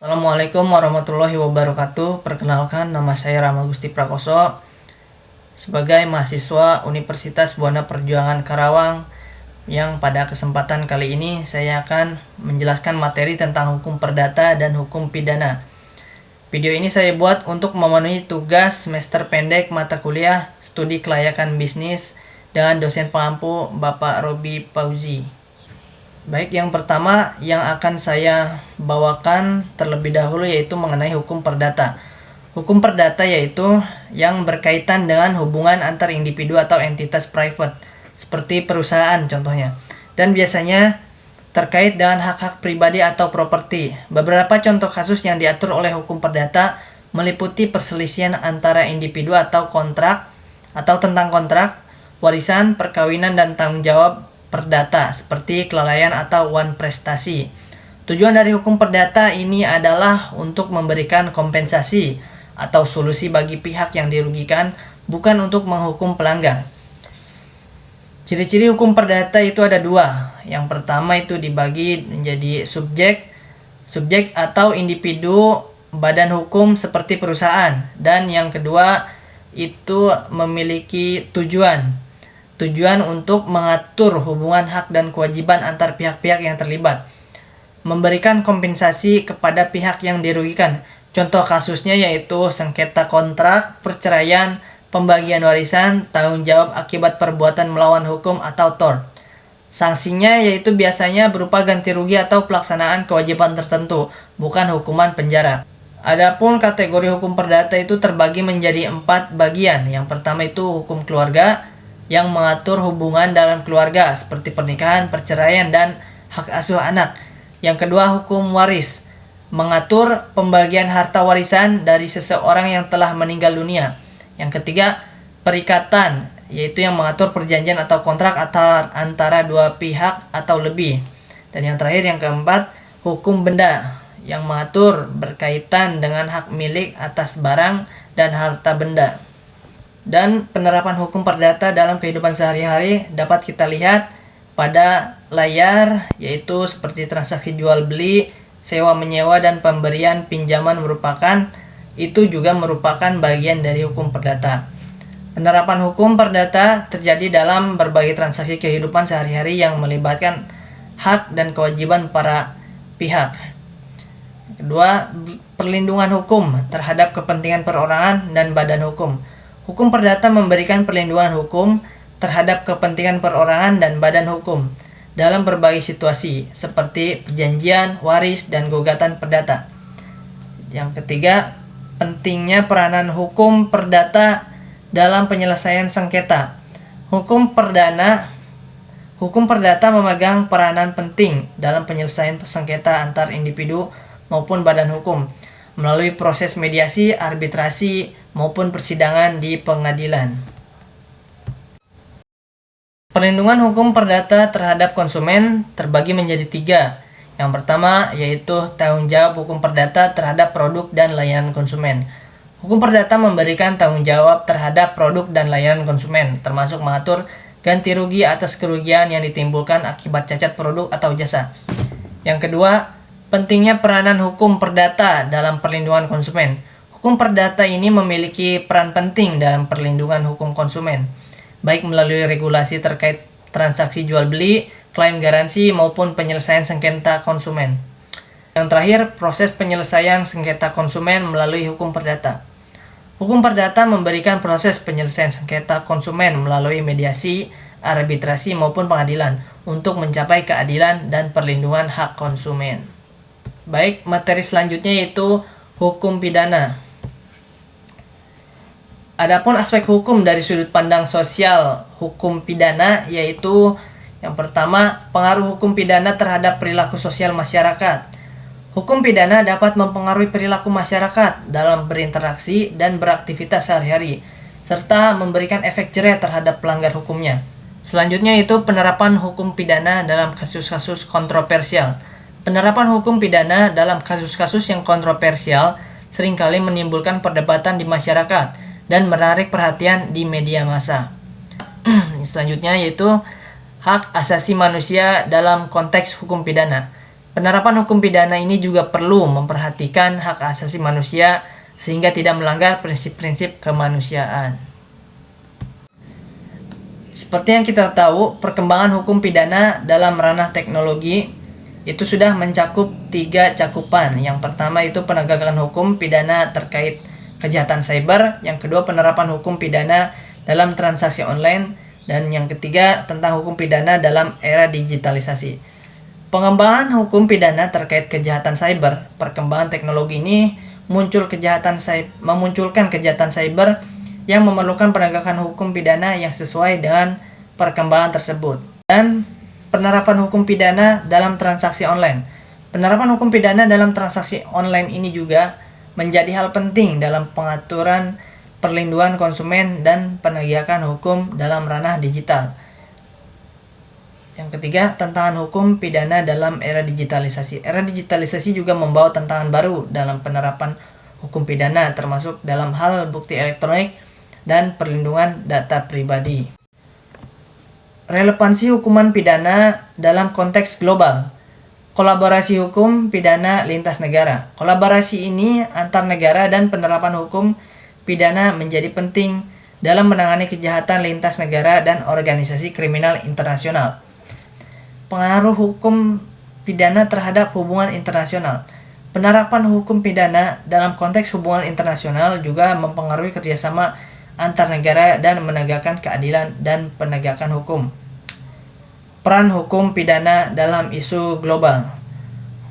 Assalamualaikum warahmatullahi wabarakatuh. Perkenalkan, nama saya Rama Gusti Prakoso. Sebagai mahasiswa Universitas Buana Perjuangan Karawang, yang pada kesempatan kali ini saya akan menjelaskan materi tentang hukum perdata dan hukum pidana. Video ini saya buat untuk memenuhi tugas semester pendek mata kuliah studi kelayakan bisnis dengan dosen pengampu Bapak Robi Pauzi. Baik, yang pertama yang akan saya bawakan terlebih dahulu yaitu mengenai hukum perdata. Hukum perdata yaitu yang berkaitan dengan hubungan antar individu atau entitas private, seperti perusahaan contohnya. Dan biasanya terkait dengan hak-hak pribadi atau properti. Beberapa contoh kasus yang diatur oleh hukum perdata meliputi perselisihan antara individu atau kontrak atau tentang kontrak, warisan, perkawinan, dan tanggung jawab perdata seperti kelalaian atau wan prestasi. Tujuan dari hukum perdata ini adalah untuk memberikan kompensasi atau solusi bagi pihak yang dirugikan, bukan untuk menghukum pelanggar. Ciri-ciri hukum perdata itu ada dua. Yang pertama itu dibagi menjadi subjek atau individu badan hukum seperti perusahaan. Dan yang kedua itu memiliki tujuan untuk mengatur hubungan hak dan kewajiban antar pihak-pihak yang terlibat, memberikan kompensasi kepada pihak yang dirugikan. Contoh kasusnya yaitu sengketa kontrak, perceraian, pembagian warisan, tanggung jawab akibat perbuatan melawan hukum atau tort. Sanksinya yaitu biasanya berupa ganti rugi atau pelaksanaan kewajiban tertentu, bukan hukuman penjara. Adapun kategori hukum perdata itu terbagi menjadi 4 bagian. Yang pertama itu hukum keluarga, yang mengatur hubungan dalam keluarga seperti pernikahan, perceraian, dan hak asuh anak. Yang kedua hukum waris, mengatur pembagian harta warisan dari seseorang yang telah meninggal dunia. Yang ketiga perikatan, yaitu yang mengatur perjanjian atau kontrak antara dua pihak atau lebih. Dan yang terakhir yang keempat hukum benda, yang mengatur berkaitan dengan hak milik atas barang dan harta benda. Dan penerapan hukum perdata dalam kehidupan sehari-hari dapat kita lihat pada layar, yaitu seperti transaksi jual beli, sewa menyewa, dan pemberian pinjaman itu juga merupakan bagian dari hukum perdata. Penerapan hukum perdata terjadi dalam berbagai transaksi kehidupan sehari-hari yang melibatkan hak dan kewajiban para pihak. Kedua, perlindungan hukum terhadap kepentingan perorangan dan badan hukum. Hukum perdata memberikan perlindungan hukum terhadap kepentingan perorangan dan badan hukum dalam berbagai situasi seperti perjanjian, waris, dan gugatan perdata. Yang ketiga, pentingnya peranan hukum perdata dalam penyelesaian sengketa. Hukum perdata memegang peranan penting dalam penyelesaian sengketa antar individu maupun badan hukum melalui proses mediasi, arbitrasi, maupun persidangan di pengadilan. Perlindungan hukum perdata terhadap konsumen terbagi menjadi 3. Yang pertama yaitu tanggung jawab hukum perdata terhadap produk dan layanan konsumen. Hukum perdata memberikan tanggung jawab terhadap produk dan layanan konsumen, termasuk mengatur ganti rugi atas kerugian yang ditimbulkan akibat cacat produk atau jasa. Yang kedua, pentingnya peranan hukum perdata dalam perlindungan konsumen. Hukum perdata ini memiliki peran penting dalam perlindungan hukum konsumen, baik melalui regulasi terkait transaksi jual beli, klaim garansi, maupun penyelesaian sengketa konsumen. Yang terakhir, proses penyelesaian sengketa konsumen melalui hukum perdata. Hukum perdata memberikan proses penyelesaian sengketa konsumen melalui mediasi, arbitrasi, maupun pengadilan untuk mencapai keadilan dan perlindungan hak konsumen. Baik, materi selanjutnya yaitu hukum pidana. Adapun aspek hukum dari sudut pandang sosial hukum pidana yaitu yang pertama, pengaruh hukum pidana terhadap perilaku sosial masyarakat. Hukum pidana dapat mempengaruhi perilaku masyarakat dalam berinteraksi dan beraktivitas sehari-hari, serta memberikan efek jera terhadap pelanggar hukumnya. Selanjutnya yaitu penerapan hukum pidana dalam kasus-kasus kontroversial. Penerapan hukum pidana dalam kasus-kasus yang kontroversial seringkali menimbulkan perdebatan di masyarakat dan menarik perhatian di media massa. Selanjutnya yaitu hak asasi manusia dalam konteks hukum pidana. Penerapan hukum pidana ini juga perlu memperhatikan hak asasi manusia sehingga tidak melanggar prinsip-prinsip kemanusiaan. Seperti yang kita tahu, perkembangan hukum pidana dalam ranah teknologi itu sudah mencakup 3 cakupan. Yang pertama itu penegakan hukum pidana terkait kejahatan cyber, yang kedua penerapan hukum pidana dalam transaksi online, dan yang ketiga tentang hukum pidana dalam era digitalisasi. Pengembangan hukum pidana terkait kejahatan cyber, perkembangan teknologi ini memunculkan kejahatan cyber yang memerlukan penegakan hukum pidana yang sesuai dengan perkembangan tersebut. Dan penerapan hukum pidana dalam transaksi online. Penerapan hukum pidana dalam transaksi online ini juga menjadi hal penting dalam pengaturan perlindungan konsumen dan penegakan hukum dalam ranah digital. Yang ketiga, tantangan hukum pidana dalam era digitalisasi. Era digitalisasi juga membawa tantangan baru dalam penerapan hukum pidana, termasuk dalam hal bukti elektronik dan perlindungan data pribadi. Relevansi hukuman pidana dalam konteks global. Kolaborasi hukum pidana lintas negara. Kolaborasi ini antar negara dan penerapan hukum pidana menjadi penting dalam menangani kejahatan lintas negara dan organisasi kriminal internasional. Pengaruh hukum pidana terhadap hubungan internasional. Penerapan hukum pidana dalam konteks hubungan internasional juga mempengaruhi kerjasama antar negara dan menegakkan keadilan dan penegakan hukum. Peran hukum pidana dalam isu global.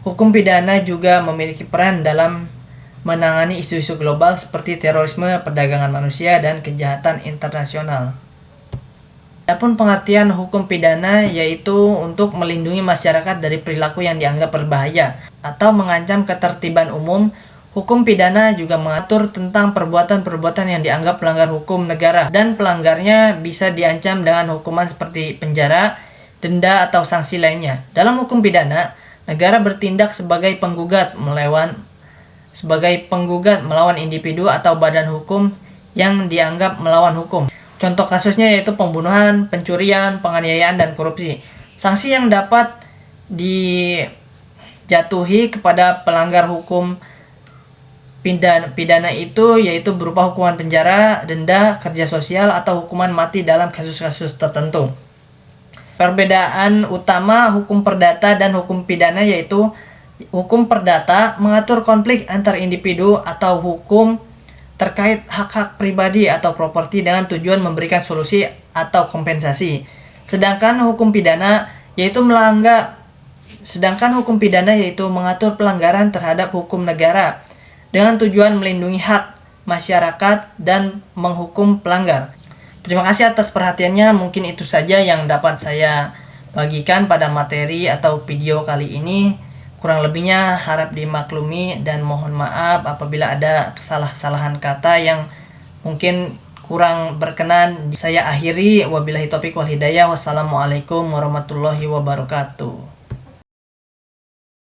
Hukum pidana juga memiliki peran dalam menangani isu-isu global seperti terorisme, perdagangan manusia, dan kejahatan internasional. Adapun pengertian hukum pidana yaitu untuk melindungi masyarakat dari perilaku yang dianggap berbahaya atau mengancam ketertiban umum. Hukum pidana juga mengatur tentang perbuatan-perbuatan yang dianggap melanggar hukum negara dan pelanggarnya bisa diancam dengan hukuman seperti penjara, denda, atau sanksi lainnya. Dalam hukum pidana, negara bertindak sebagai penggugat melawan individu atau badan hukum yang dianggap melawan hukum. Contoh kasusnya yaitu pembunuhan, pencurian, penganiayaan, dan korupsi. Sanksi yang dapat dijatuhi kepada pelanggar hukum pidana itu yaitu berupa hukuman penjara, denda, kerja sosial, atau hukuman mati dalam kasus-kasus tertentu. Perbedaan utama hukum perdata dan hukum pidana yaitu hukum perdata mengatur konflik antar individu atau hukum terkait hak-hak pribadi atau properti dengan tujuan memberikan solusi atau kompensasi. Sedangkan hukum pidana yaitu mengatur pelanggaran terhadap hukum negara dengan tujuan melindungi hak masyarakat dan menghukum pelanggar. Terima kasih atas perhatiannya. Mungkin itu saja yang dapat saya bagikan pada materi atau video kali ini. Kurang lebihnya harap dimaklumi dan mohon maaf apabila ada kesalahan kata yang mungkin kurang berkenan. Saya akhiri, wabillahi taufiq wal hidayah. Wassalamualaikum warahmatullahi wabarakatuh.